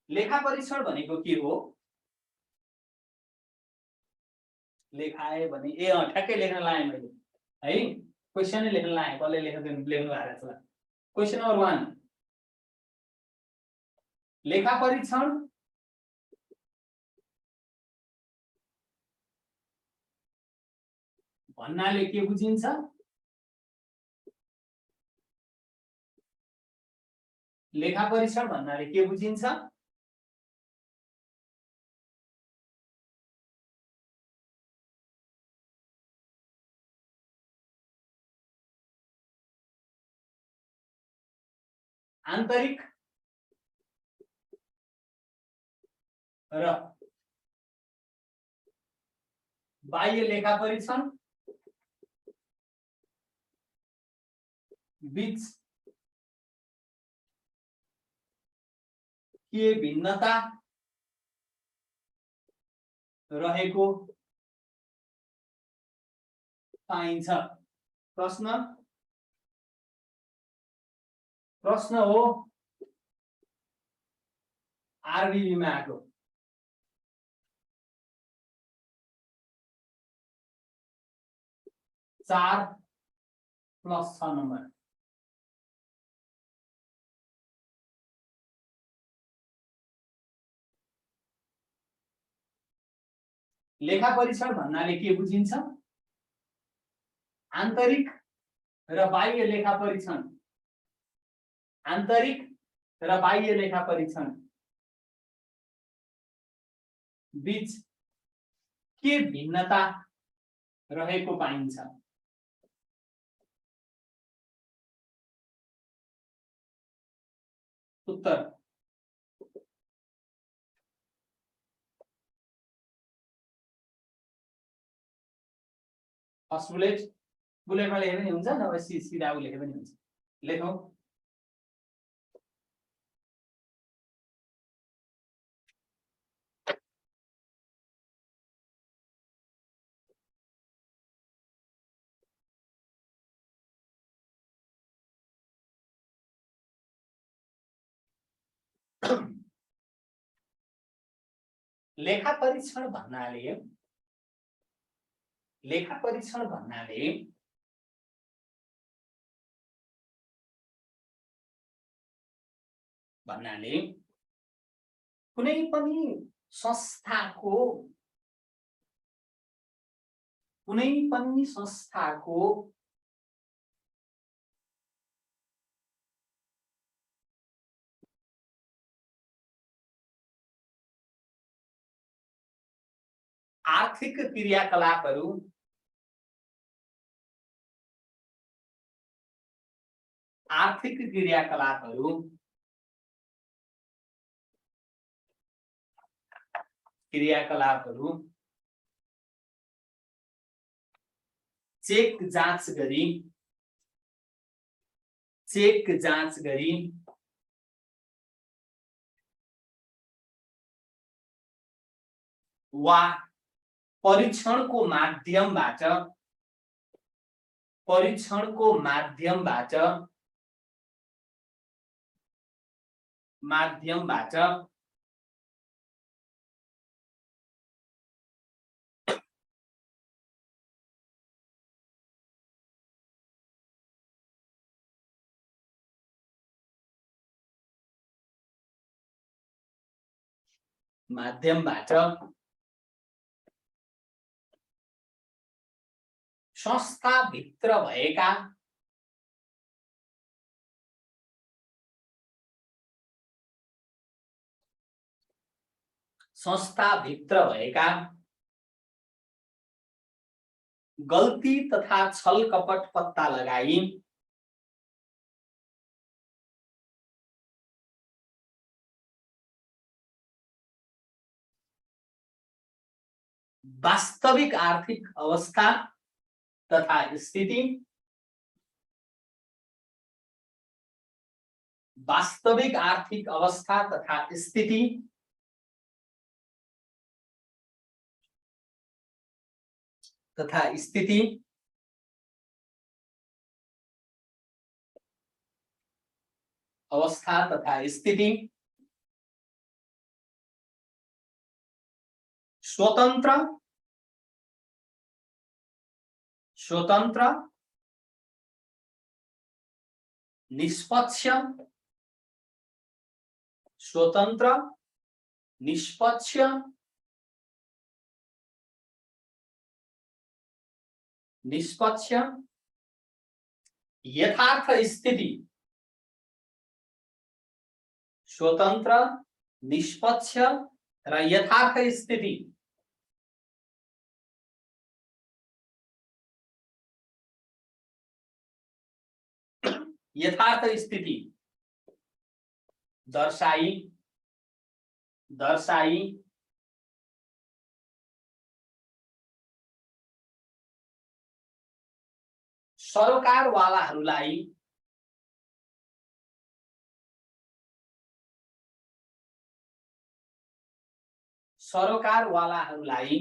लेखा परीक्षण भनेको के हो? लेखाए भने ए ठ्याक्कै लेख्न लाएँ मैले है, क्वेसनै लेख्न लाएँ। कसले लेख्नु भएको छ? क्वेसन नम्बर 1, लेखा परीक्षण भन्नाले के बुझिन्छ? लेखा परीक्षण भन्नाले के बुझिन्छ? आन्तरिक र बाह्य लेखा परीक्षण बीच के भिन्नता रहेको पाइन्छ? प्रश्न हो, आरबीबी मा आएको। चार प्लस 6 नंबर। लेखा परीक्षण भन्नाले के बुझिन्छ? आन्तरिक र बाह्य लेखा परीक्षण, आन्तरिक र बाह्य लेखा परीक्षण बीच के भिन्नता रहेको पाइन्छ? उत्तर फर्स्ट बुलेट, बुलेटमा लेखे पनि हुन्छ, नभए सिधा लेखे पनि हुन्छ। लेखौं। लेखा परीक्षण भन्नाले कुनै पनि संस्थाको आर्थिक क्रियाकलापहरू चेक जाँच गरी वा परीक्षणको माध्यमबाट संस्थाभित्र भएका गल्ती तथा छलकपट पत्ता लगाई वास्तविक आर्थिक अवस्था तथा स्थिति स्वतन्त्र स्वतन्त्र निष्पक्ष स्वतन्त्र निष्पक्ष निष्पक्ष यथार्थ स्थिति स्वतन्त्र निष्पक्ष र यथार्थ स्थिति यथार्थ स्थिति दर्शाई दर्शाई सरोकारवालाहरूलाई सरोकारवालाहरूलाई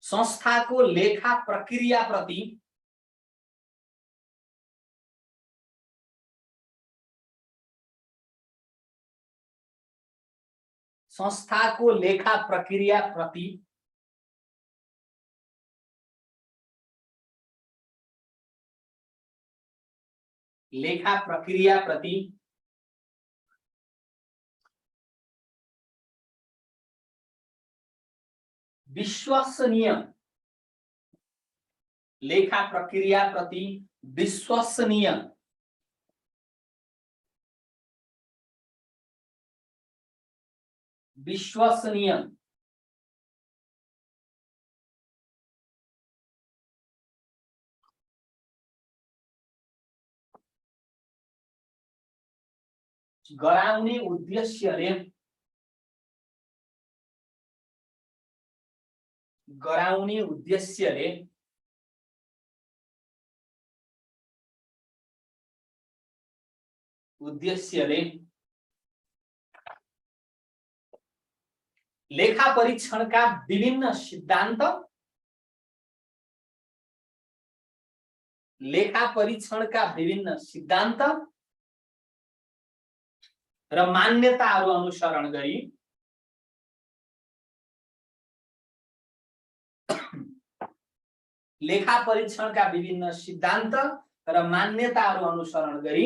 संस्थाको लेखा प्रक्रियाप्रति संस्थाको लेखा प्रक्रियाप्रति लेखा प्रक्रियाप्रति विश्वसनीय लेखा प्रक्रियाप्रति विश्वसनीय विश्वसनीय गराउने उद्देश्यले गराउने उद्देश्यले उद्देश्यले लेखा परीक्षणका विभिन्न सिद्धान्त लेखा परीक्षणका विभिन्न सिद्धान्त र मान्यताहरू अनुसरण गरी लेखा परीक्षणका विभिन्न सिद्धान्त र मान्यताहरू अनुसरण गरी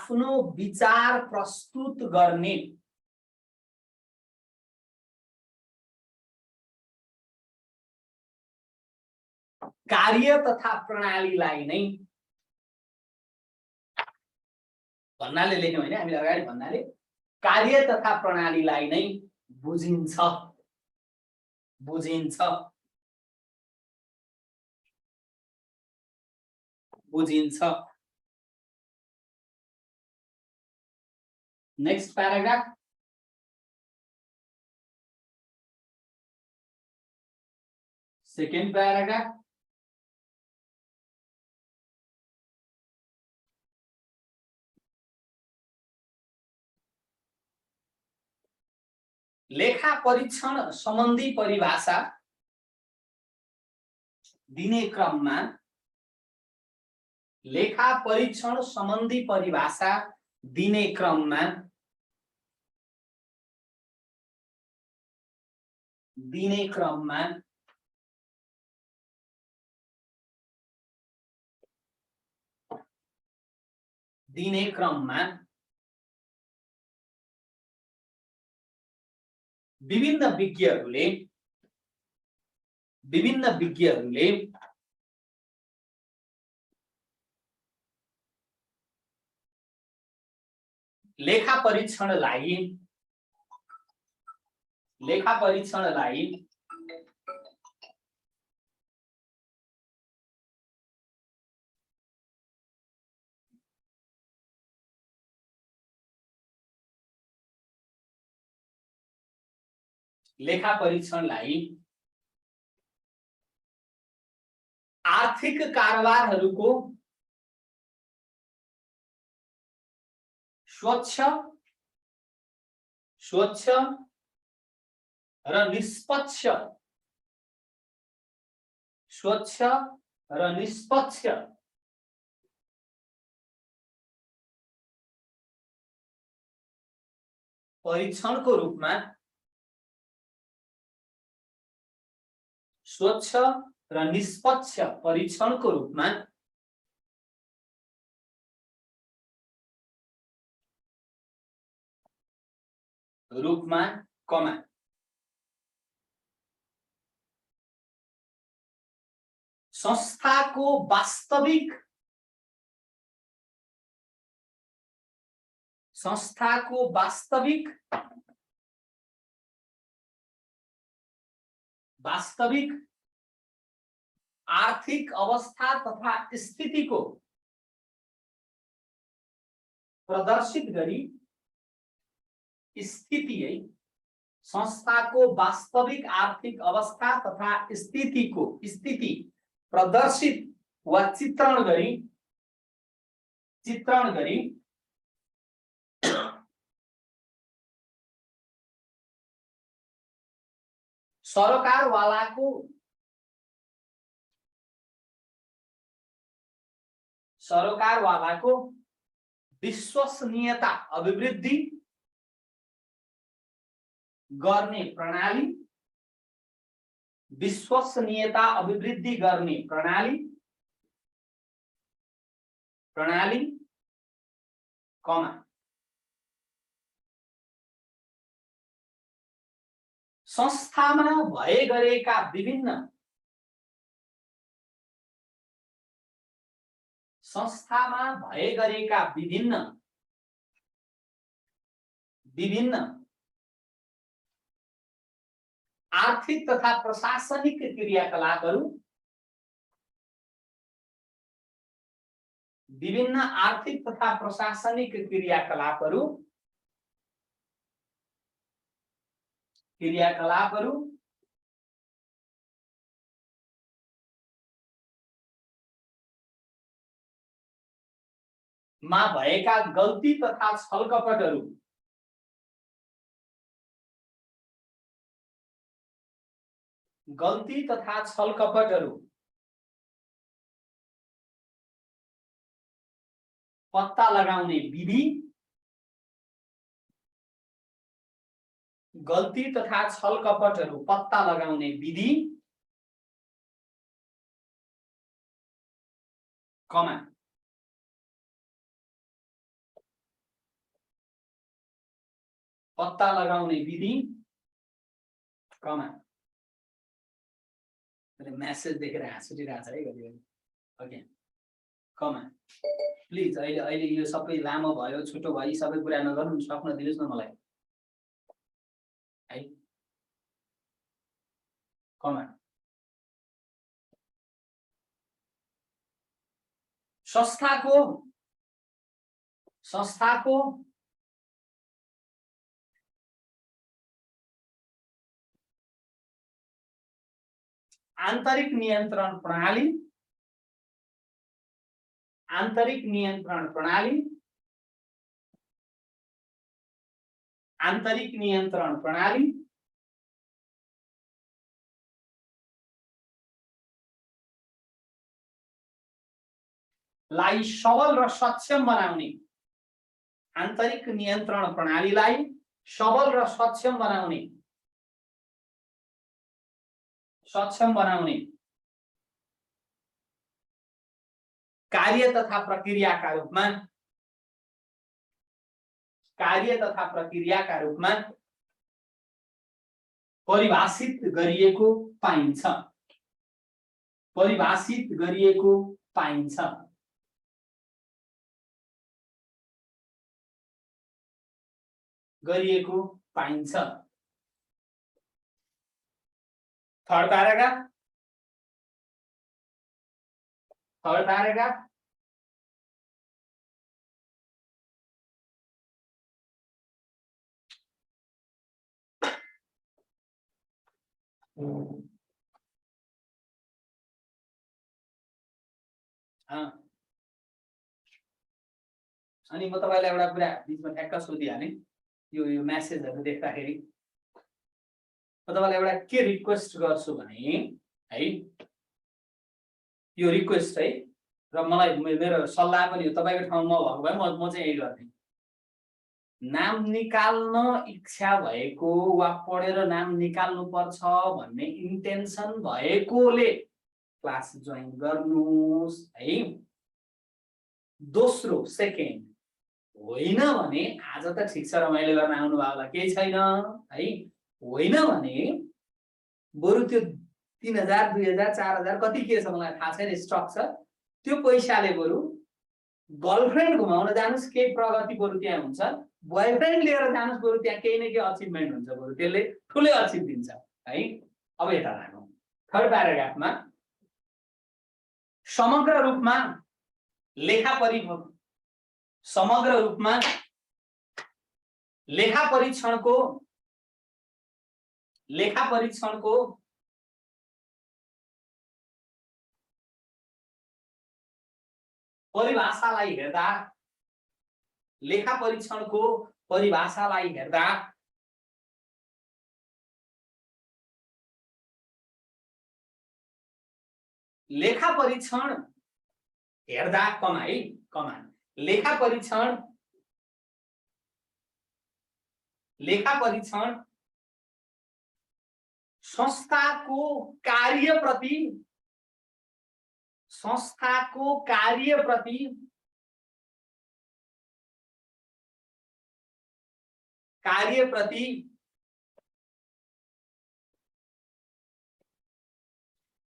आफ्नो विचार प्रस्तुत गर्ने कार्य तथा प्रणालीलाई नै भन्नाले लेख्यौं हैन हामीले अगाडि भन्नाले कार्य तथा प्रणालीलाई नै बुझिन्छ नेक्स्ट पैराग्राफ सेकेंड पैराग्राफ लेखा परीक्षण सम्बन्धी परिभाषा दिने क्रममा लेखा परीक्षण सम्बन्धी परिभाषा दिने क्रममा विभिन्न विज्ञहरूले लेखा परीक्षणलाई लेखा परीक्षणलाई आर्थिक कारोबारहरूको स्वच्छ र निष्पक्ष परीक्षणको रूपमा स्वच्छ र निष्पक्ष परीक्षणको रूपमा कमा संस्थाको वास्तविक आर्थिक अवस्था तथा स्थितिको प्रदर्शित गरी संस्थाको वास्तविक आर्थिक अवस्था तथा स्थिति प्रदर्शित वा चित्रण गरी सरकारवालाको विश्वसनीयता अभिवृद्धि गर्ने प्रणाली कमा संस्थामा भए गरेका विभिन्न आर्थिक तथा प्रशासनिक क्रियाकलापहरू मा भएका गल्ती तथा छलकपटहरू पत्ता लगाउने विधि कमा पत्ता लगाउने विधि कमा मैसेज देखेर हाँसिरहेछ है कतिले ओके कमा प्लिज अहिले यो सबै लामो भयो छोटो भयो सबै कुरा नगर्नु सक्न दिनुस् न मलाई है कमा संस्थाको आन्तरिक नियन्त्रण प्रणाली लाई सबल र सक्षम बनाउने आन्तरिक नियन्त्रण प्रणालीलाई सबल र सक्षम बनाउने कार्य तथा प्रक्रियाका रूपमा परिभाषित गरिएको पाइन्छ थर्ड पैराग्राफ अनि म तपाईलाई एउटा कुरा बिचमा ठ्याक्क सोधिहालेँ यो मेसेजहरु देख्दाखेरि म तपाईलाई एउटा के रिक्वेस्ट गर्छु भने है यो रिक्वेस्ट है र मलाई मेरो सल्लाह पनि हो तपाईको ठाउँमा भएको भए म चाहिँ यही गर्थे नाम निकाल्न इच्छा भएको वा पढेर नाम निकाल्नु पर्छ भन्ने इन्टेन्सन भएकोले क्लास जोइन गर्नुस् है दोस्रो सेकेन्ड होइन भने आज त ठीक छ रमाइलो गर्न आउनु भएको केही छैन है होइन भने बरु त्यो 3000 2000 4000 कति के छ मलाई थाहा छैन स्ट्रक्चर त्यो पैसाले बरु गर्लफ्रेन्ड घुमाउन जानुस् केही प्रगति बरु त्यहाँ हुन्छ बोयफ्रेन्ड लिएर जानुस् बरु त्यहाँ केही न केही अचिभमेन्ट हुन्छ बरु त्यसले ठुलै अचिभ दिन्छ है अब यता लागौँ थर्ड प्याराग्राफमा समग्र रूपमा लेखा परीक्षणको परिभाषालाई हेर्दा लेखा परीक्षणको परिभाषालाई हेर्दा लेखा परीक्षण हेर्दा लेखा परीक्षण संस्थाको कार्यप्रति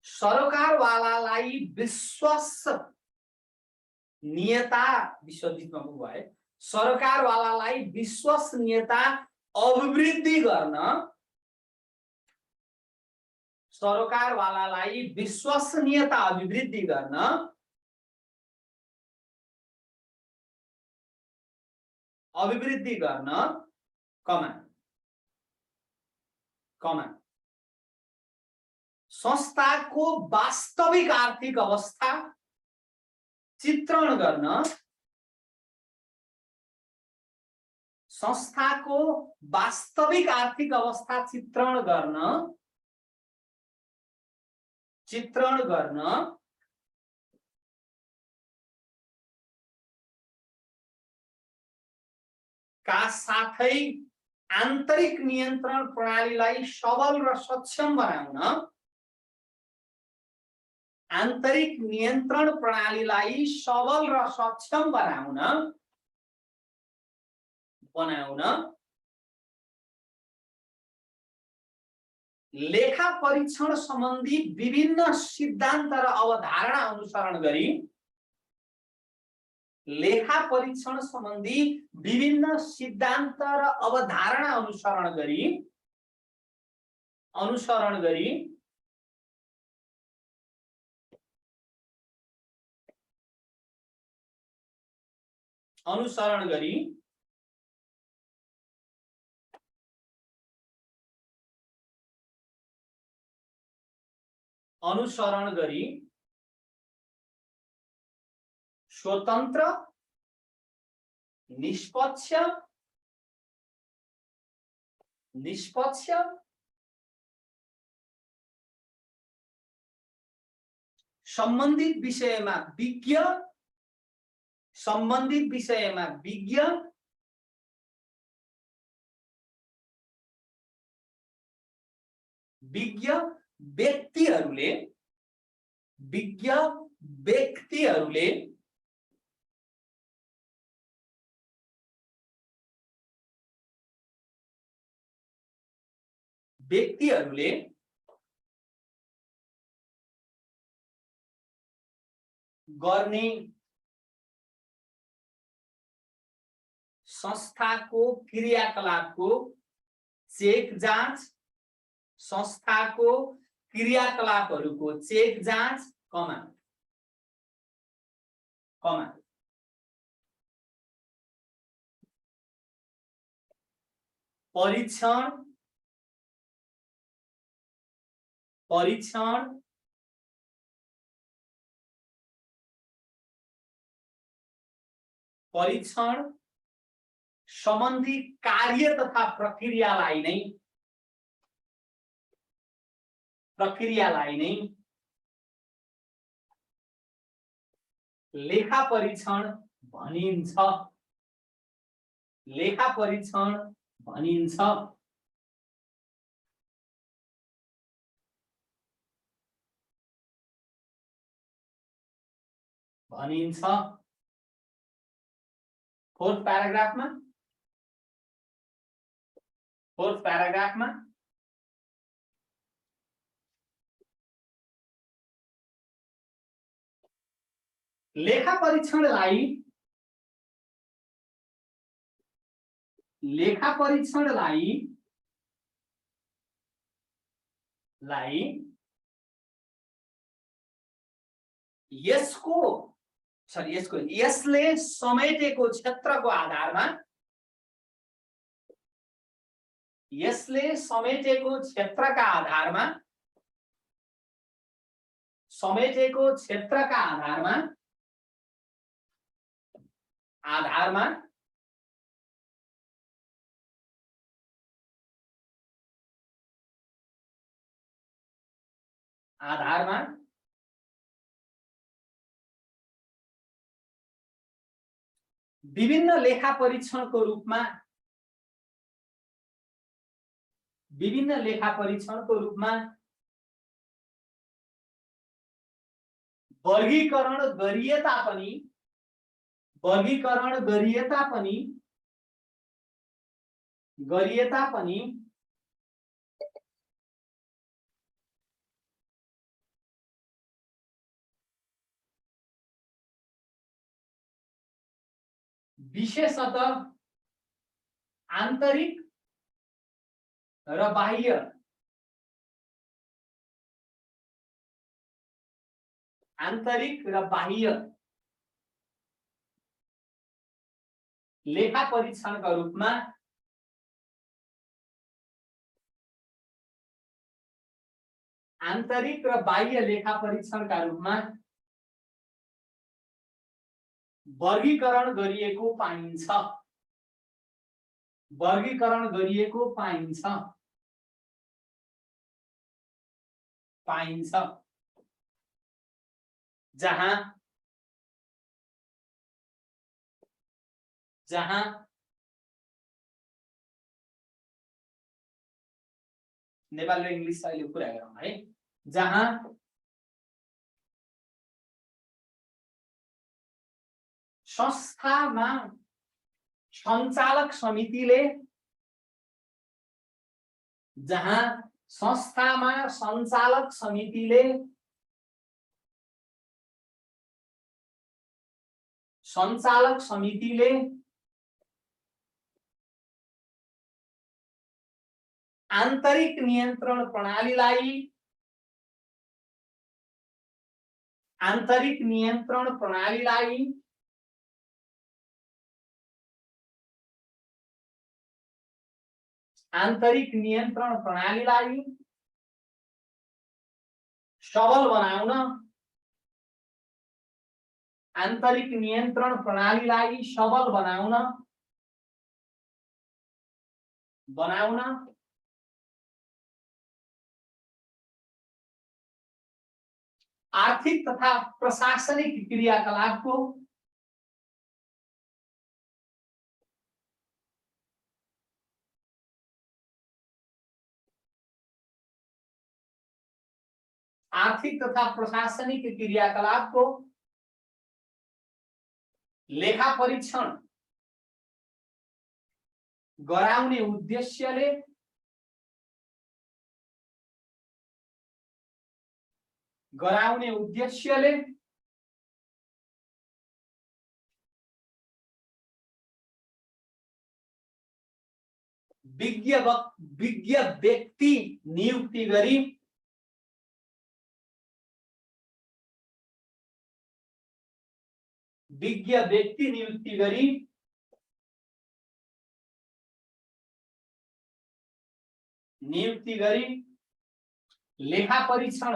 सरकारवालालाई विश्वसनीयता अभिवृद्धि गर्न संस्थाको वास्तविक आर्थिक अवस्था चित्रण गर्न का साथै आन्तरिक नियन्त्रण प्रणालीलाई सबल र सक्षम बनाउन लेखा परीक्षण सम्बन्धी विभिन्न सिद्धान्त र अवधारणा अनुसरण गरी स्वतन्त्र निष्पक्ष सम्बन्धित विषयमा विज्ञ व्यक्तिहरूले गर्ने संस्थाको क्रियाकलापको चेक जाँच परीक्षण परीक्षण परीक्षण सम्बन्धी कार्य तथा प्रक्रियालाई नै लेखा परीक्षण भनिन्छ। लेखा परीक्षण भनिन्छ। फोर्थ प्याराग्राफमा लेखा परीक्षणलाई यसले समेटेको क्षेत्रको आधारमा विभिन्न लेखा परीक्षणको रूपमा वर्गीकरण गरिए तापनि विशेषतः आन्तरिक र बाह्य लेखा परीक्षणका रूपमा आन्तरिक र बाह्य लेखा परीक्षणका रूपमा वर्गीकरण गरिएको पाइन्छ जहाँ नेपाल र इंग्लिश अहिले कुरा गरौँ है। जहाँ संस्थामा सञ्चालक समितिले आन्तरिक नियन्त्रण प्रणालीलाई सबल बनाउन आर्थिक तथा प्रशासनिक क्रियाकलापको लेखा परीक्षण गराउने उद्देश्यले विज्ञ व्यक्ति नियुक्ति गरी लेखा परीक्षण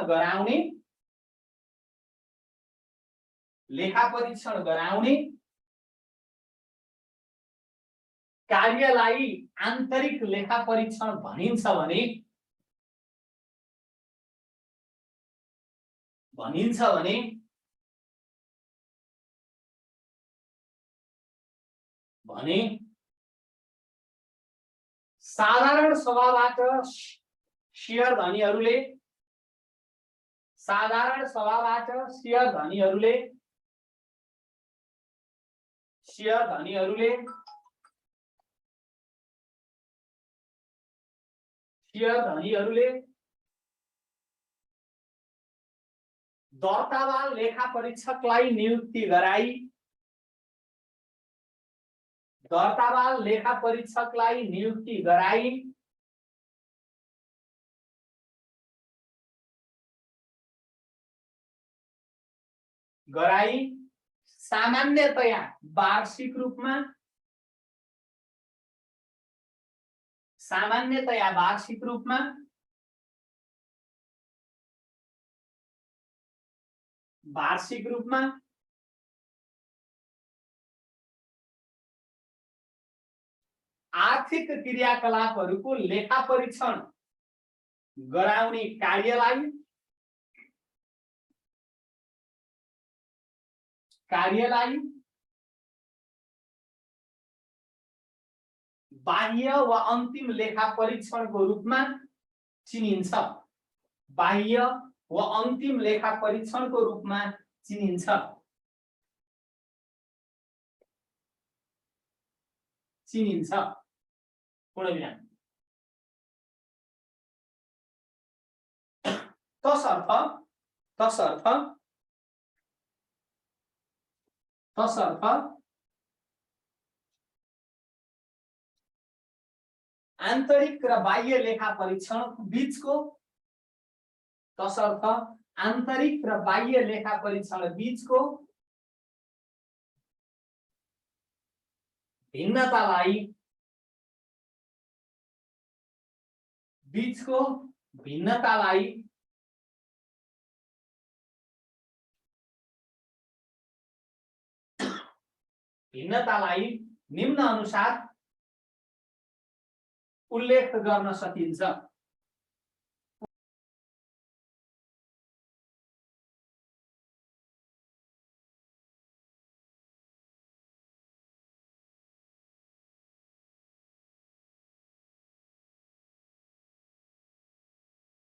गराउने कार्यलाई आन्तरिक लेखा परीक्षण भनिन्छ भने साधारण सभाबाट शेयर धनीहरूले दर्तावाल लेखा परीक्षकलाई नियुक्ति गराई सामान्यतया वार्षिक रूपमा आर्थिक क्रियाकलापहरूको लेखा परीक्षण गराउने कार्यलाई बाह्य वा अन्तिम लेखा परीक्षणको रूपमा चिनिन्छ। पूर्ण विराम। तसर्थ आन्तरिक र बाह्य लेखा परीक्षण बीचको भिन्नतालाई निम्न अनुसार उल्लेख गर्न सकिन्छ।